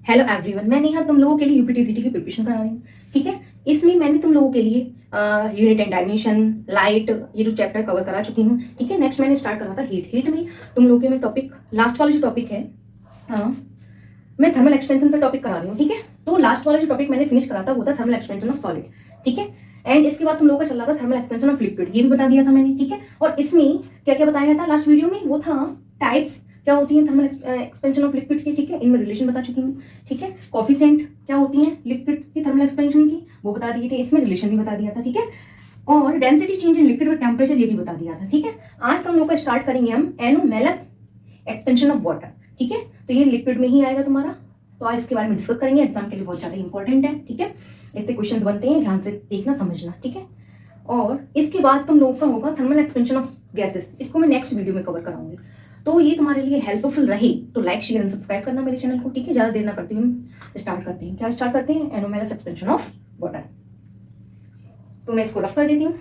Hello everyone, मैं नेहा तुम लोगों के लिए यूपीटीसीटी की प्रिपरेशन करा रही हूँ। ठीक है, इसमें मैंने तुम लोगों के लिए यूनिट एंड डायमेंशन, लाइट, ये जो चैप्टर कवर करा चुकी हूँ। ठीक है, नेक्स्ट मैंने स्टार्ट करा था हीट में तुम लोगों के मैं टॉपिक लास्ट वाला जो टॉपिक है, मैं थर्मल एक्सपेंशन का टॉपिक करा रही हूँ। ठीक है, तो लास्ट वाला जो टॉपिक मैंने फिनिश करा था वो था थर्मल एक्सपेंशन ऑफ सॉलिड। ठीक है, एंड इसके बाद तुम लोगों का चल रहा था थर्मल एक्सपेंशन ऑफ लिक्विड, ये भी बता दिया था मैंने। ठीक है, और इसमें क्या क्या बताया था लास्ट वीडियो में, वो था टाइप्स क्या होती है थर्मल एक्सपेंशन ऑफ लिक्विड के। ठीक है, इनमें रिलेशन बता चुकी हूँ। ठीक है, कोफिशिएंट क्या होती है लिक्विड की थर्मल एक्सपेंशन की, वो बता दिए थे, इसमें रिलेशन भी बता दिया था। ठीक है, और density change in liquid with temperature, ये भी बता दिया था। ठीक है, आज तो हम लोग का स्टार्ट करेंगे हम एनोमेलस एक्सपेंशन ऑफ वाटर। ठीक है, तो ये लिक्विड में ही आएगा तुम्हारा, तो आज इसके बारे में डिस्कस करेंगे, एग्जाम के लिए बहुत ज्यादा इंपॉर्टेंट है। ठीक है, इससे क्वेश्चंस बनते हैं, ध्यान से देखना समझना। ठीक है, और इसके बाद तुम लोगों का होगा थर्मल एक्सपेंशन ऑफ गैसेस, इसको मैं नेक्स्ट वीडियो में कवर कराऊंगी। तो ये तुम्हारे लिए हेल्पफुल रही तो लाइक शेयर एंड सब्सक्राइब करना मेरे चैनल को। ठीक है, ज्यादा देर ना करते हुए स्टार्ट करते हैं। क्या स्टार्ट करते हैं? Anomalous expansion of water. तो मैं इसको रफ कर देती हूँ।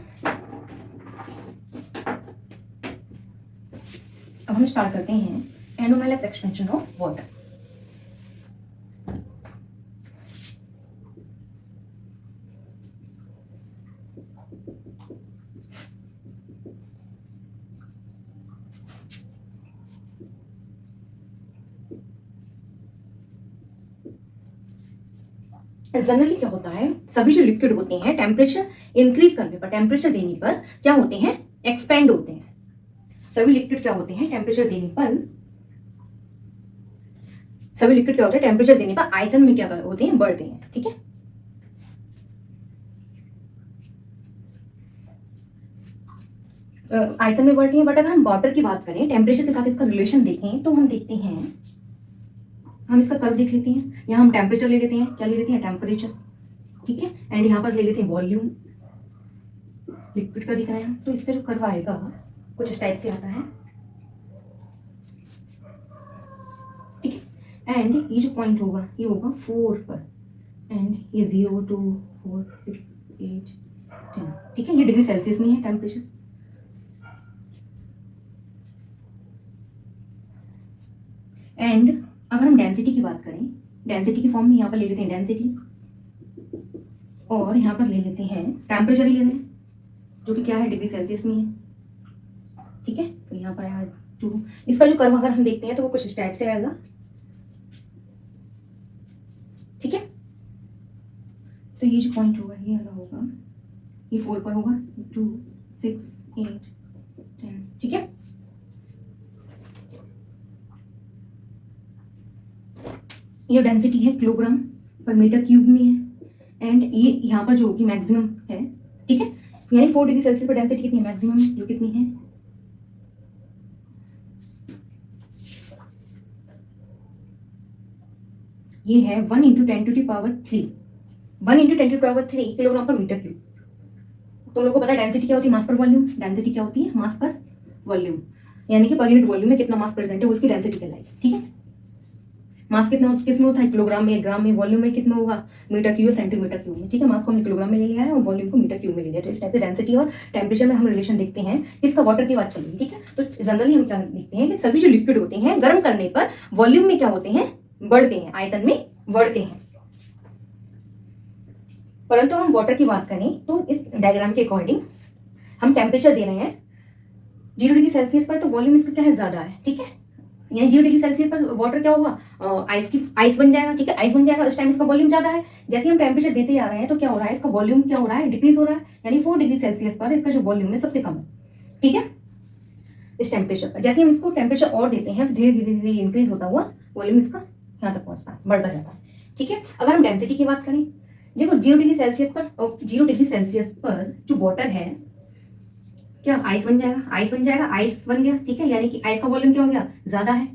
अब हम स्टार्ट करते हैं anomalous expansion of water. Generally क्या होता है, सभी जो लिक्विड होते हैं टेम्परेचर इंक्रीज करने पर, टेम्परेचर देने पर क्या होते हैं? एक्सपेंड होते हैं। सभी लिक्विड क्या होते हैं? टेम्परेचर देने पर, सभी लिक्विड क्या होते हैं? टेम्परेचर देने पर आयतन में क्या होते हैं? बढ़ते हैं। ठीक है, आयतन में बढ़ते हैं। बट अगर हम वाटर की बात करें, टेम्परेचर के साथ इसका रिलेशन देखें तो हम देखते हैं, हम इसका कर्व देख लेते हैं। यहाँ हम टेम्परेचर ले लेते हैं, क्या ले लेते हैं? टेम्परेचर। ठीक है, एंड यहाँ पर ले लेते हैं वॉल्यूम, लिक्विड का दिख रहा है, तो इसका जो कर्व आएगा कुछ इस टाइप से आता है। ठीक है, एंड ये जो पॉइंट होगा ये होगा 4 पर, एंड ये 0 2 4 6 8 10। ठीक है, ये डिग्री सेल्सियस में है टेम्परेचर। एंड अगर हम डेंसिटी की बात करें, डेंसिटी की फॉर्म में यहाँ पर ले लेते हैं डेंसिटी, और यहाँ पर ले लेते हैं टेम्परेचर ही ले रहे हैं, जो कि क्या है? डिग्री सेल्सियस में है। ठीक है, तो यहाँ पर आया 2। इसका जो कर्व अगर हम देखते हैं तो वो कुछ इस टाइप से आएगा। ठीक है, तो ये जो पॉइंट होगा ये वाला होगा, ये 4 पर होगा, 2 6 8 10। ठीक है, ये डेंसिटी है किलोग्राम पर मीटर क्यूब में है, एंड ये यहाँ पर जो होगी मैक्सिमम है। ठीक है, यानी 4 डिग्री सेल्सियस पर डेंसिटी कितनी है? मैक्सिमम, जो कितनी है? ये है 1 × 10⁻³ 1 × 10⁻³ किलोग्राम पर मीटर क्यूब। तुम लोग को पता है डेंसिटी क्या होती है? मास पर वॉल्यूम। डेंसिटी क्या होती है? मास पर वॉल्यूम, यानी कि पर यूनिट वॉल्यूम में कितना मास प्रेजेंट है वो उसकी डेंसिटी कहलाएगी। ठीक है, मास कितना किस में होता है? किलोग्राम में, ग्राम में, वॉल्यूम में किस में होगा? मीटर क्यूब, सेंटीमीटर क्यूब में। ठीक है, मास को हमने किलोग्राम में ले लिया है और वॉल्यूम को मीटर क्यूब में ले लिया। तो इस टाइप से डेंसिटी और टेम्परेचर में हम रिलेशन देखते हैं। इसका वाटर की बात चल रही है। ठीक है, तो जनरली हम क्या देखते हैं कि सभी जो लिक्विड होते हैं गर्म करने पर वॉल्यूम में क्या होते हैं? बढ़ते हैं, आयतन में बढ़ते हैं। परंतु हम वाटर की बात करें तो इस डायग्राम के अकॉर्डिंग हम टेम्परेचर दे रहे हैं 0 डिग्री सेल्सियस पर, तो वॉल्यूम इसका क्या है? ज्यादा है। ठीक है, यानी 0 डिग्री सेल्सियस पर वाटर क्या होगा? आइस बन जाएगा। ठीक है, आइस बन जाएगा, उस टाइम इसका वॉल्यूम ज्यादा है। जैसे हम टेम्परेचर देते जा रहे हैं तो क्या हो रहा है? इसका वॉल्यूम क्या हो रहा है? डिक्रीज हो रहा है, यानी 4 डिग्री सेल्सियस पर इसका जो वॉल्यूम है सबसे कम है। ठीक है, इस टेम्परेचर पर जैसे हम इसको टेम्परेचर और देते हैं धीरे धीरे धीरे इंक्रीज होता हुआ वॉल्यूम इसका यहाँ तक पहुंचता है, बढ़ता जाता है। ठीक है, अगर हम डेंसिटी की बात करें, देखो 0 डिग्री सेल्सियस पर, 0 डिग्री सेल्सियस पर जो वाटर है क्या आइस बन जाएगा? आइस बन जाएगा, आइस बन गया। ठीक है, यानी कि आइस का वॉल्यूम क्या हो गया? ज्यादा है,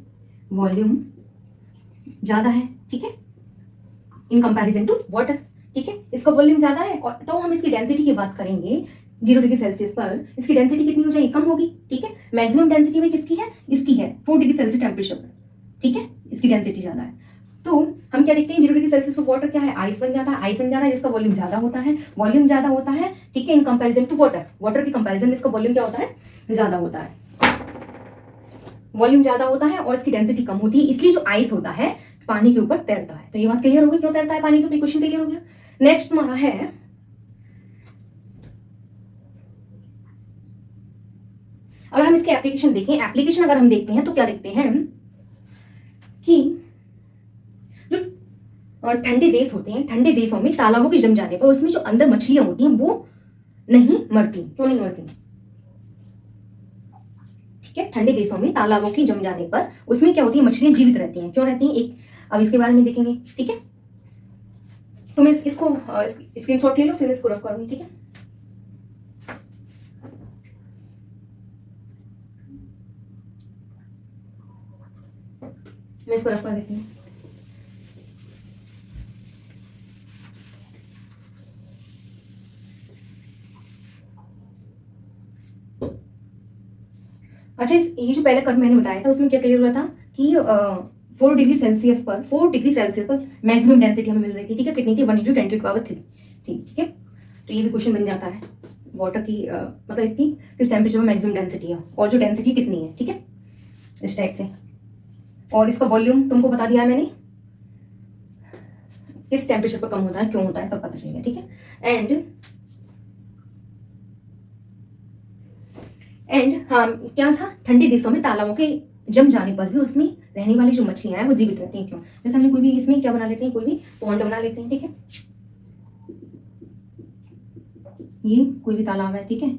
वॉल्यूम ज्यादा है। ठीक है, इन कंपैरिजन टू वाटर। ठीक है, इसका वॉल्यूम ज्यादा है, और तो हम इसकी डेंसिटी की बात करेंगे 0 डिग्री सेल्सियस पर इसकी डेंसिटी कितनी हो जाएगी? कम होगी। ठीक है, मैक्सिमम डेंसिटी में किसकी है? इसकी है 4 डिग्री सेल्सियस टेम्परेचर पर। ठीक है, इसकी डेंसिटी ज्यादा है। तो हम क्या देखते हैं? 0 डिग्री सेल्सियस पर वाटर क्या है? आइस बन जाता है, आइस बन जा रहा है, जिसका वॉल्यूम ज्यादा होता है, वॉल्यूम ज्यादा होता है। ठीक है, in comparison to water, water के कंपैरिजन में इसका वॉल्यूम क्या होता है? ज्यादा होता है, वॉल्यूम ज्यादा होता है और इसकी डेंसिटी कम होती है। इसलिए जो आइस होता है पानी के ऊपर तैरता है। तो ये बात क्लियर होगी क्यों तैरता है पानी के ऊपर, क्वेश्चन क्लियर हो गया। नेक्स्ट हमारा है अगर हम इसके एप्लीकेशन देखें, एप्लीकेशन अगर हम देखते हैं तो क्या देखते हैं कि जो ठंडे देश होते हैं, ठंडे देशों में तालाबों के जम जाने पर उसमें जो अंदर मछलियां होती हैं वो नहीं मरती। क्यों नहीं मरती? ठीक है, ठंडे देशों में तालाबों के जम जाने पर उसमें क्या होती है, मछलियां जीवित रहती हैं। क्यों रहती हैं, एक अब इसके बारे में देखेंगे। ठीक है, तो मैं इसको स्क्रीनशॉट ले लो, फिर मैं इसको रफ करूंगी। ठीक है, मैं इसको रफ कर देती हूँ। अच्छा, ये जो पहला कर्व मैंने बताया था उसमें क्या क्लियर हुआ था कि 4 डिग्री सेल्सियस पर मैक्सिमम डेंसिटी हमें मिल रही थी। ठीक है, कितनी थी, 1 × 10⁻³ थी। ठीक है, तो ये भी क्वेश्चन बन जाता है वाटर की मतलब इसकी किस टेम्परेचर में मैक्सिमम डेंसिटी है और जो डेंसिटी कितनी है। ठीक है, इस टाइप से। और इसका वॉल्यूम तुमको बता दिया है मैंने, किस टेम्परेचर पर कम होता है, क्यों होता है, सब पता चलेगा। ठीक है, एंड हाँ क्या था, ठंडे देशों में तालाबों के जम जाने पर भी उसमें रहने वाली जो मछलियां हैं वो जीवित रहती हैं। क्यों? जैसे हमने कोई भी इसमें क्या बना लेते हैं, कोई भी पॉन्ड बना लेते हैं। ठीक है, ये कोई भी तालाब है। ठीक है,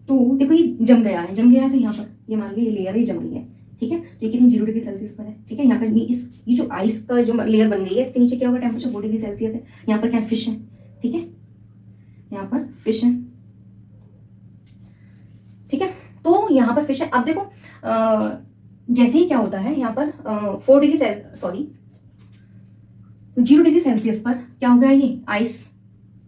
तो देखो ये जम गया है तो यहाँ पर ये मान लीजिए ये लेयर ही जम गई है। ठीक है, तो ये कितनी 0 डिग्री सेल्सियस पर है। ठीक है, यहाँ पर ये जो आइस का जो लेयर बन गई है इसके नीचे क्या होगा, टेम्परेचर 4 डिग्री सेल्सियस है। यहाँ पर क्या फिश है। ठीक है, यहाँ पर फिश है। ठीक है, तो यहाँ पर फिश है। अब देखो जैसे ही क्या होता है यहाँ पर 0 डिग्री सेल्सियस पर क्या हो गया, ये आइस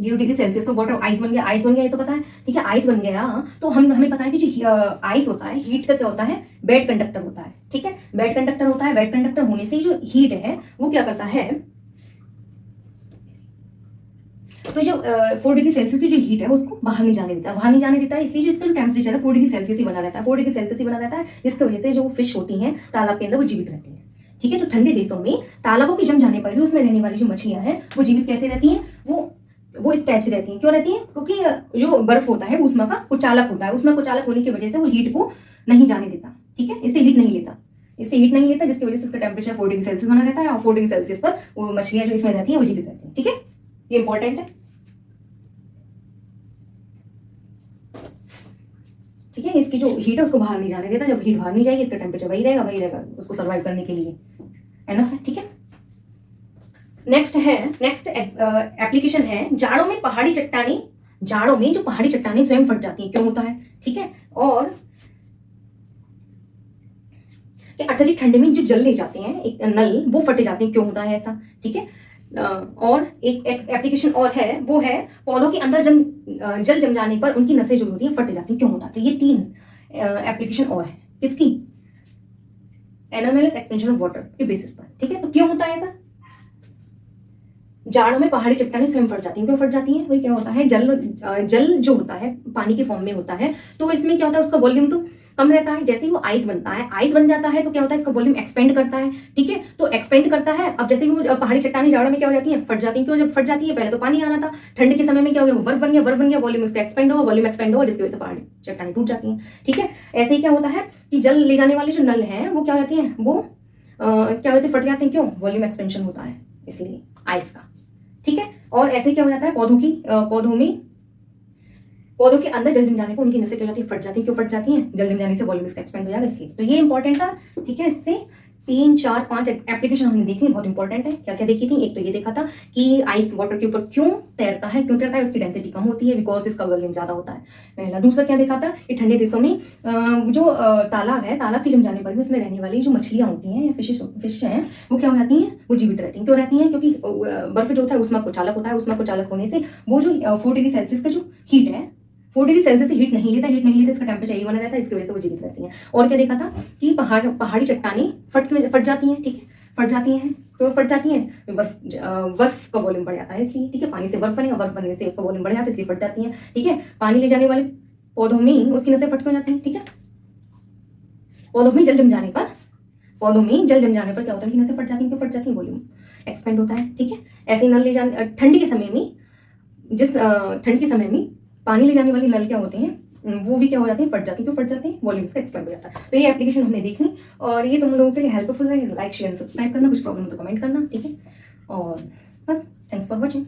0 डिग्री सेल्सियस पर वाटर आइस बन गया। ये तो पता है। ठीक है, आइस बन गया तो हमें पता है कि जो आइस होता है हीट का क्या होता है, बेड कंडक्टर होता है। ठीक है, बेड कंडक्टर होता है। बेड कंडक्टर होने से जो हीट है वो क्या करता है, तो जो 4 डिग्री सेल्सियस की जो हीट है उसको बाहर नहीं जाने देता है। इसलिए जो इसका जो टेम्परेचर है 4 डिग्री सेल्सियस ही बना रहता है। 4 डिग्री सेल्सियस ही बना रहता है, जिसकी वजह से जो फिश होती हैं तालाब के अंदर वो जीवित रहती हैं। ठीक है, तो ठंडे देशों में तालाबों के जम जाने पर भी उसमें रहने वाली जो मछलियां हैं वो जीवित कैसे रहती हैं, वो इस टाइप से रहती हैं। क्यों रहती हैं? क्योंकि जो बर्फ होता है वो उष्मा का कुचालक होता है। उष्मा कुचालक होने की वजह से वो हीट को नहीं जाने देता। ठीक है, इससे हीट नहीं लेता, जिसकी वजह से इसका टेम्परेचर 4 डिग्री सेल्सियस बना रहता है और 4 डिग्री सेल्सियस पर वो मछलियां जो इसमें रहती हैं वो जीवित रहती हैं। ठीक है, ये इंपॉर्टेंट है। ठीक है, इसकी जो हीट है उसको बाहर नहीं जाने देता। जब हीट बाहर नहीं जाएगी इसका टेम्परेचर वही रहेगा उसको सर्वाइव करने के लिए। एनफ है। ठीक है, नेक्स्ट एप्लीकेशन है जाड़ों में जो पहाड़ी चट्टानें स्वयं फट जाती हैं। क्यों होता है? ठीक है, और अत्यधिक ठंड में जो जल ले जाते हैं एक नल वो फटे जाते हैं। क्यों होता है ऐसा? ठीक है, और एक एप्लीकेशन और है, वो है पौधों के अंदर जल जम जाने पर उनकी नसें जो होती हैं फट जाती हैं। क्यों होता है? तो ये 3 एप्लीकेशन और है किसकी, एनोमैलस एक्सपेंशन ऑफ वाटर के बेसिस पर। ठीक है, तो क्यों होता है ऐसा? जाड़ों में पहाड़ी चट्टानें स्वयं फट जाती हैं। क्यों फट जाती हैं? वही क्या होता है, जल जो होता है पानी के फॉर्म में होता है, तो इसमें क्या होता है, उसका वॉल्यूम तो कम रहता है। जैसे ही वो आइस बन जाता है तो क्या होता है, इसका वॉल्यूम एक्सपेंड करता है। ठीक है, तो एक्सपेंड करता है। अब जैसे ही वो पहाड़ी चट्टानें जाड़ों में क्या हो जाती हैं, फट जाती हैं। क्यों? जब फट जाती है, पहले तो पानी आना था, ठंड के समय में क्या हो गया, वो बर्फ बन गया, वॉल्यूम उसका एक्सपेंड हुआ, जिसकी वजह से पहाड़ी चट्टानें टूट जाती हैं। ठीक है, ऐसे ही क्या होता है कि जल ले जाने वाले जो नल हैं वो क्या होते हैं, वो क्या होते हैं, फट जाते हैं। क्यों? वॉल्यूम एक्सपेंशन होता है इसलिए आइस का। ठीक है, और ऐसे क्या हो जाता है, पौधों के अंदर जल जम जाने पर उनकी नसें क्या हो जाती है, फट जाती हैं। क्यों फट जाती हैं? जल जम जाने से वॉल्यूम इसका एक्सपेंड हो जाएगा इसलिए। तो ये इंपॉर्टेंट था। ठीक है, इससे 3, 4, 5 एप्लीकेशन हमने देखी, बहुत इंपॉर्टेंट है। क्या क्या देखी थी? एक तो ये देखा था कि आइस वाटर के ऊपर क्यों तैरता है, उसकी डेंसिटी कम होती है, बिकॉज इसका वॉल्यूम ज्यादा होता है पहला। दूसरा क्या देखा था कि ठंडे देशों में जो तालाब है, तालाब के जम जाने पर भी उसमें रहने वाली जो मछलियां होती हैं या फिश हैं वो क्या हो जाती हैं, वो जीवित रहती हैं। क्यों रहती हैं? क्योंकि बर्फ जो होता है उष्मा कुचालक होता है। उष्मा कुचालक होने से वो जो 4 डिग्री सेल्सियस का जो हीट है, 4 डिग्री सेल्सियस से हीट नहीं लेता, इसका टेम्परेचर यही बना रहता है, इसकी वजह से वो जीवित रहती हैं। और क्या देखा था कि पहाड़ी चट्टानें फट जाती हैं। ठीक है, फट जाती हैं तो बर्फ का वॉल्यूम बढ़ जाता है इसलिए। ठीक है, पानी से बर्फ बनने से उसका वॉल्यूम बढ़ जाता है इसलिए फट जाती हैं। ठीक है, पानी ले जाने वाले पौधों में उसकी नसें फट हो जाती हैं। ठीक है, पौधों में जल जम जाने पर पौधों में जल जम जाने पर क्या होता है, उनकी नसें फट जाती हैं, क्यों फट जाती है, वॉल्यूम एक्सपेंड होता है, ठीक है। ऐसे ही नल ले जाने ठंडी के समय में, जिस ठंड के समय में पानी ले जाने वाली नल क्या होते हैं, वो भी क्या हो जाते हैं, फट जाते हैं, क्यों फट जाते हैं, वॉल्यूम इसका एक्सपेंड हो जाता है। तो ये एप्लीकेशन हमने देख ली और ये तुम लोगों के लिए हेल्पफुल है। लाइक शेयर सब्सक्राइब करना, कुछ प्रॉब्लम तो कमेंट करना, ठीक है। और बस, थैंक्स फॉर वॉचिंग।